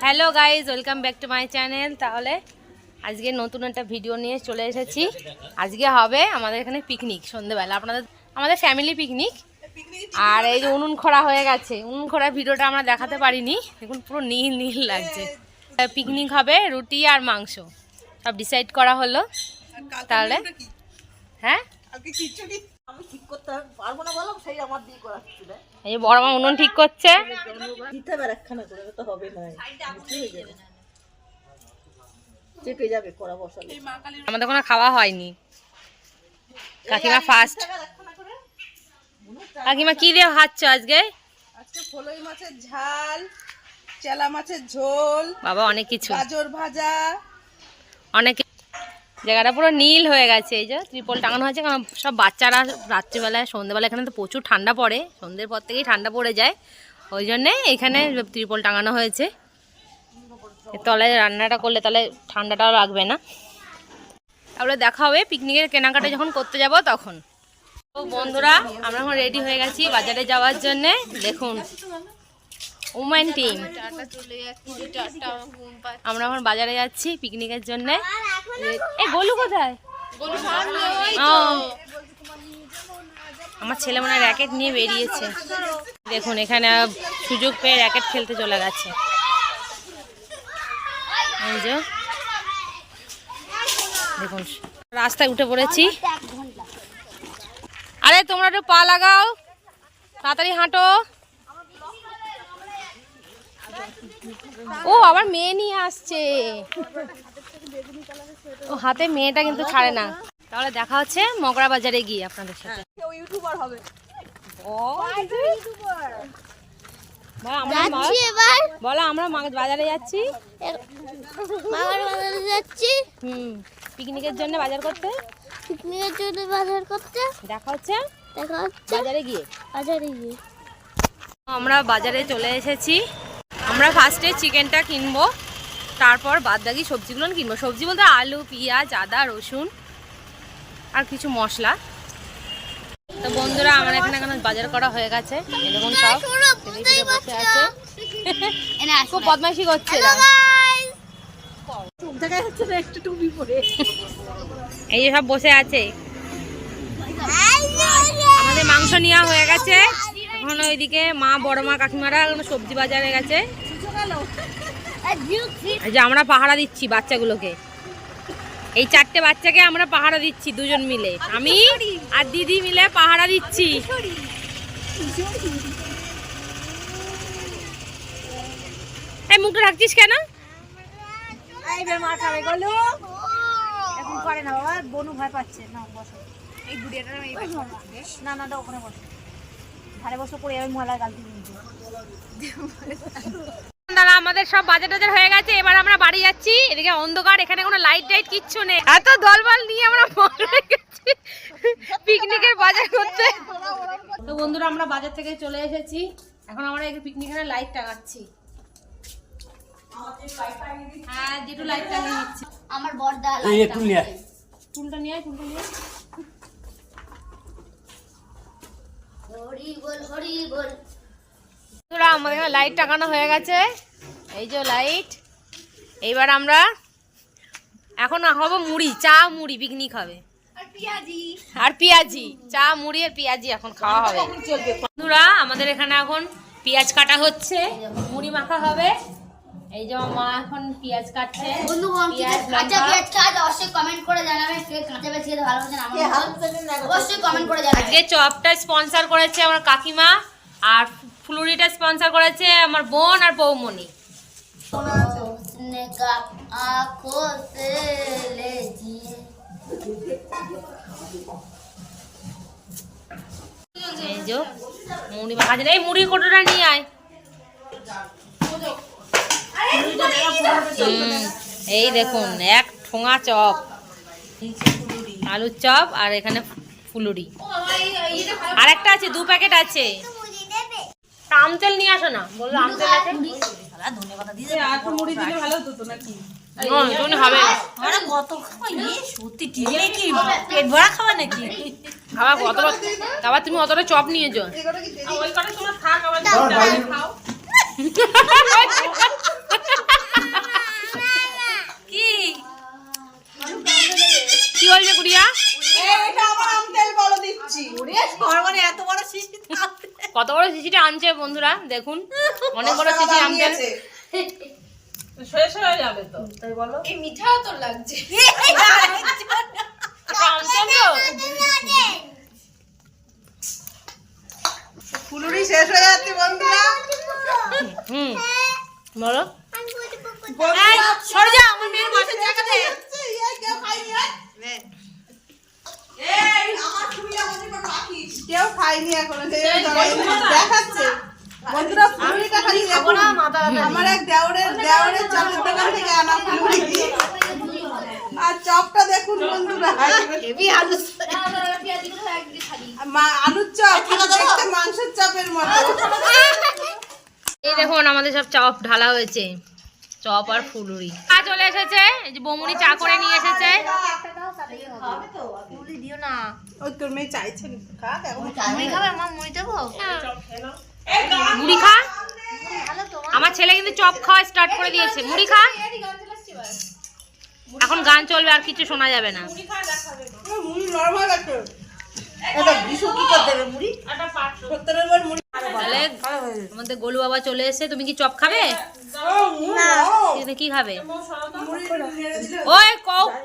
Hello guys, welcome back to my channel. তাহলে আজকে নতুন একটা ভিডিও নিয়ে চলে এসেছি। আজকে হবে আমাদের এখানে পিকনিক সন্ধ্যেবেলা, আমাদের ফ্যামিলি পিকনিক। আর এই যে উনুন খোড়া হয়ে গেছে, উনুন খোড়া ভিডিওটা আমরা দেখাতে পারিনি, দেখুন পুরো নীল নীল লাগছে। পিকনিক হবে রুটি আর মাংস, সব ডিসাইড করা হলো। তাহলে হ্যাঁ এই বড় মা উনুন ঠিক করছে। আমাদের কোনো খাওয়া হয়নি। কাকিমা ফার্স্ট। কাকিমা কি দিয়ে খাচ্ছ আজকে? আজকে ফলই মাছের ঝাল, চেলা মাছের ঝোল, বাবা অনেক কিছু, গাজর ভাজা, অনেক। জায়গাটা পুরো নীল হয়ে গেছে। এই যে ত্রিপল টাঙানো হয়েছে, কারণ সব বাচ্চারা রাত্রিবেলায় সন্ধ্যেবেলা এখানে তো প্রচুর ঠান্ডা পড়ে, সন্ধ্যের পর থেকেই ঠান্ডা পড়ে যায়, ওই জন্যে এখানে ত্রিপল টাঙানো হয়েছে। তলায় রান্নাটা করলে তাহলে ঠান্ডাটাও লাগবে না। তাহলে দেখা হবে পিকনিকের কেনাকাটা যখন করতে যাব তখন। তো বন্ধুরা, আমরা এখন রেডি হয়ে গেছি বাজারে যাওয়ার জন্যে। দেখুন উমেন টিম, আমরা এখন বাজারে যাচ্ছি পিকনিকের জন্যে। এই গোলু কোথায়? আমার ছেলে মনে হয় র্যাকেট নিয়ে বেরিয়েছে। দেখুন এখানে সুযোগ পেয়ে র্যাকেট খেলতে চলে গেছে। এই যে দেখুন রাস্তায় উঠে পড়েছি। আরে তোমরা একটু পা লাগাও, তাড়াতাড়ি হাঁটো। ও আবার মেয়ে নিয়ে আসছে, ও হাতে মেয়েটা কিন্তু ছাড়ে না। তাহলে দেখা হচ্ছে মগরা বাজারে গিয়ে আপনাদের সাথে। বলো আমরা বাজারে যাচ্ছি, পিকনিকের জন্য বাজার করতে। দেখা হচ্ছে বাজারে গিয়ে। আমরা বাজারে চলে এসেছি। আমরা ফার্স্টে চিকেনটা কিনবো, তারপর বাদবাকি সবজিগুলো কিনবো। সবজি বলতে আলু, পেঁয়াজ, আদা, রসুন আর কিছু মশলা। তো বন্ধুরা, আমার এখানে এখন বাজার করা হয়ে গেছে। এরকম সব বসে আছে, খুব বদমাইশি করছে। এই যে সব বসে আছে। আমাদের মাংস নেওয়া হয়ে গেছে। এখন ওইদিকে মা, বড় মা, কাকিমারা সবজি বাজারে গেছে। এই যে আমরা পাহারা দিচ্ছি বাচ্চাগুলোকে, এই 4টে বাচ্চাকে আমরা পাহারা দিচ্ছি, দুজন মিলে, আমি আর দিদি মিলে পাহারা দিচ্ছি। এই মুখটা রাখছিস কেন? আমাদের সব বাজার টাজার হয়ে গেছে, এবার আমরা বাড়ি যাচ্ছি। এদিকে অন্ধকার, এখানে কোনো লাইট টাইট কিচ্ছু নেই। এত দলবল নিয়ে আমরা গেছি পিকনিকের বাজার করতে। তো বন্ধুরা, আমরা বাজার থেকে চলে এসেছি। এখন আমরা এই পিকনিকের লাইট টাঙাচ্ছি। হ্যাঁ, যেটু লাইট টাঙিয়ে নিচ্ছি। আমার বড়দা টুলটা নিয়ে আয়, টুলটা নিয়ে আমাদের এখানে লাইট টাঙানো হয়ে গেছে। এই যে লাইট। এইবার আমরা এখন হবো মুড়ি, চা মুড়ি, পিকনিক হবে আর পেঁয়াজি, চা মুড়ি আর পেঁয়াজি এখন খাওয়া হবে। বন্ধুরা, আমাদের এখানে এখন পেঁয়াজ কাটা হচ্ছে, মুড়ি মাখা হবে। এই যে মা এখন পেঁয়াজ কাটছে। আজকে চপটা স্পন্সর করেছে আমার কাকিমা, আর ফুলুরিটা স্পন্সর করেছে আমার বোন আর বৌমনি। এই যে মুড়ি মাখা, এই মুড়ির কোটোটা নিয়ে আয়। এই দেখুন এক ঠোঙা চপ, আলুর চপ, আর এখানে ফুলুরি। আর একটা আছে, 2 প্যাকেট আছে। আম তেল নিয়ে আসো না, বললো আম তেল আছে। আবার তুমি অতটা চপ নিয়েছো। আনছে বন্ধুরা, দেখুন অনেক বড় চিঠি আনছে। শেষ হয়ে যাবে তো, তাই বলো। এই মিঠাও তো লাগছে। ফুলুরি শেষ হয়ে যাচ্ছে বন্ধুরা। বলো বন্ধুরা, সরে যা, আমার মেয়ের মাথায় জায়গা দে। কেউ খায়নি কেউ খায়নি এখনো, দেখাচ্ছে বন্ধুরা। ফুলুরিটা খালি দেখুন, আমার এক দেওরের চপের দোকান থেকে আনা ফুলুরি, আর চপটা দেখুন বন্ধুরা, আলুর চপ, দেখতে মাংসের চপের মতো। এই দেখুন আমাদের সব চপ ঢালা হয়েছে, চপ আর ফুলুরি। চা চলে এসেছে, এই যে বৌমনি চা করে নিয়ে এসেছে। ওই তোর মেয়ে চাইছে খা, মুড়ি খা। আমার ছেলে কিন্তু চপ খাওয়া স্টার্ট করে দিয়েছে। মুড়ি খা, এখন গান চলবে, আর কিছু শোনা যাবে না। মুড়ি নরম হয়ে গেছে। তাহলে আমাদের গোলু বাবা চলে এসেছে। তুমি কি চপ খাবে? তুমি কি খাবে? ওই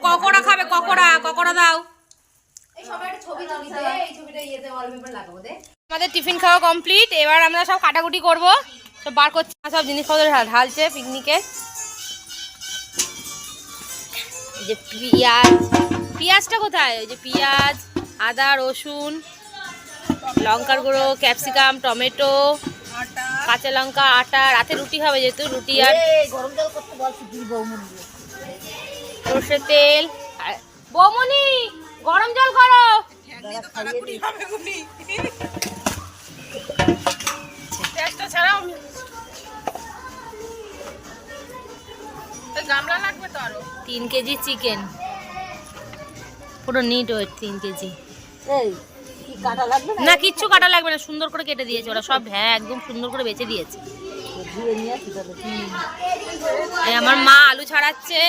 ককড়া খাবে, ককড়া দাও। আমাদের টিফিন খাওয়া কমপ্লিট, এবার আমরা সব কাটাকুটি করব, সব বার করছি, সব জিনিসপত্র ঢালছে পিকনিকে। এই যে পেঁয়াজটা কোথায়? ওই যে পেঁয়াজ, আদা, রসুন, লঙ্কার গুঁড়ো, ক্যাপসিকাম, টমেটো, কাঁচা লঙ্কা, আটা। রাতে রুটি হবে যেহেতু, রুটি আর সর্ষের তেল। বৌমনি গরম জল করো। গামলা লাগবে তো আরো। 3 কেজি চিকেন, পুরো নিট ওয়েট 3 কেজি। না কিচ্ছু কাটা লাগবে না, সুন্দর করে কেটে দিয়েছে ওরা সব। হ্যাঁ একদম সুন্দর করে বেঁচে দিয়েছে। এই আমার মা আলু ছাড়াচ্ছে,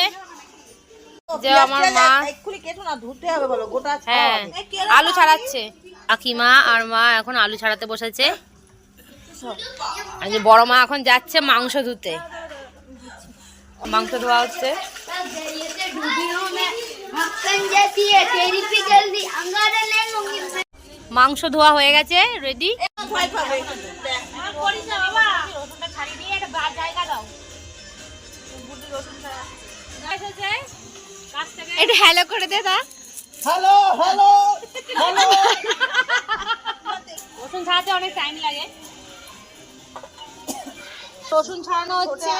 যে আমার মা হ্যাঁ আলু ছাড়াচ্ছে। কাকিমা আর মা এখন আলু ছাড়াতে বসেছে। আর যে বড় মা এখন যাচ্ছে মাংস ধুতে, মাংস ধোয়া হচ্ছে। মাংস ধোয়া হয়ে গেছে, রেডি। একটু হ্যালো করে দে তা। Hello hello hello. রসুন ছাড়াতে অনেক টাইম লাগে। রসুন ছাড়ানো হচ্ছে,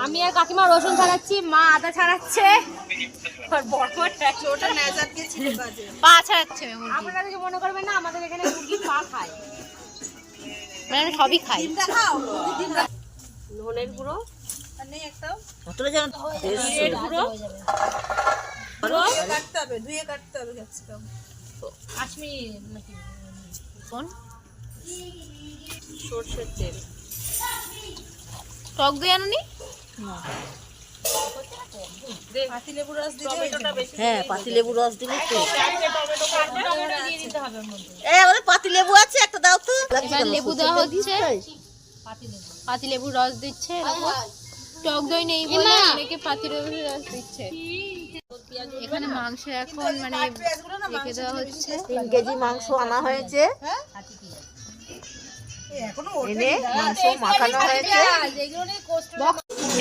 আমি আর কাকিমা রসুন ছাড়াচ্ছি, মা আদা ছাড়াচ্ছে, পা ছাড়াচ্ছে। আপনারা কিছু মনে করবেন না, আমাদের এখানে মুরগির পা খায়, মানে সবই খাই। ধনের গুঁড়ো, জিরের গুঁড়ো, ধুয়ে কাটতে হবে ক্যাপসিকাম। কাশ্মীরি নাকি কোন, সরষের তেল, টক দই আনুনি? পাতিলেবুর রস দিলে, হ্যাঁ পাতিলেবুর রস দিলে তো। পাতিলেবু আছে একটা দাও তো। এবার লেবু দেওয়া হচ্ছে, পাতিলেবুর রস দিচ্ছে। টক দই নেই বলে অনেকে পাতিলেবুর রস দিচ্ছে। এখানে মাংস এখন মানে রেখে দেওয়া হচ্ছে। 3 কেজি মাংস আনা হয়েছে, এনে মাংস মাখানো হয়েছে।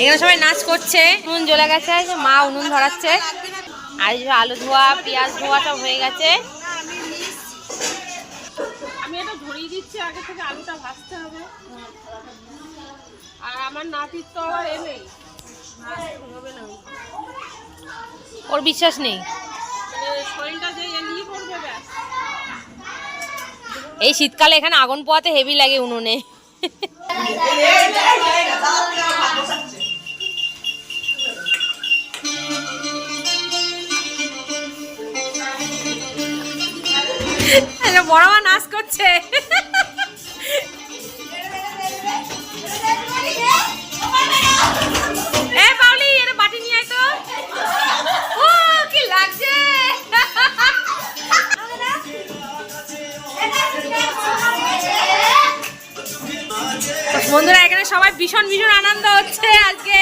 এখানে সবাই নাচ করছে, উনুন জ্বলে গেছে, মা উনুন ধরাচ্ছে। আর এই যে আলু ধোয়া, পেঁয়াজ ধোয়া সব হয়ে গেছে। আমি এটা ধরিয়ে দিচ্ছি, আগে থেকে আলুটা ভাজতে হবে। আর আমার নাতির তো আবার নেই, হবে না, ওর বিশ্বাস নেই। শরীরটা যে এলিয়ে পড়বে ব্যাস। এই শীতকালে এখানে আগুন পোয়াতে হেভি লাগে উনুনে। বড় মা নাচ করছে। পাউলি এর বাটি নিয়ে আয় তো। ও কি লাগছে। বন্ধুরা এখানে সবাই ভীষণ ভীষণ আনন্দ হচ্ছে আজকে।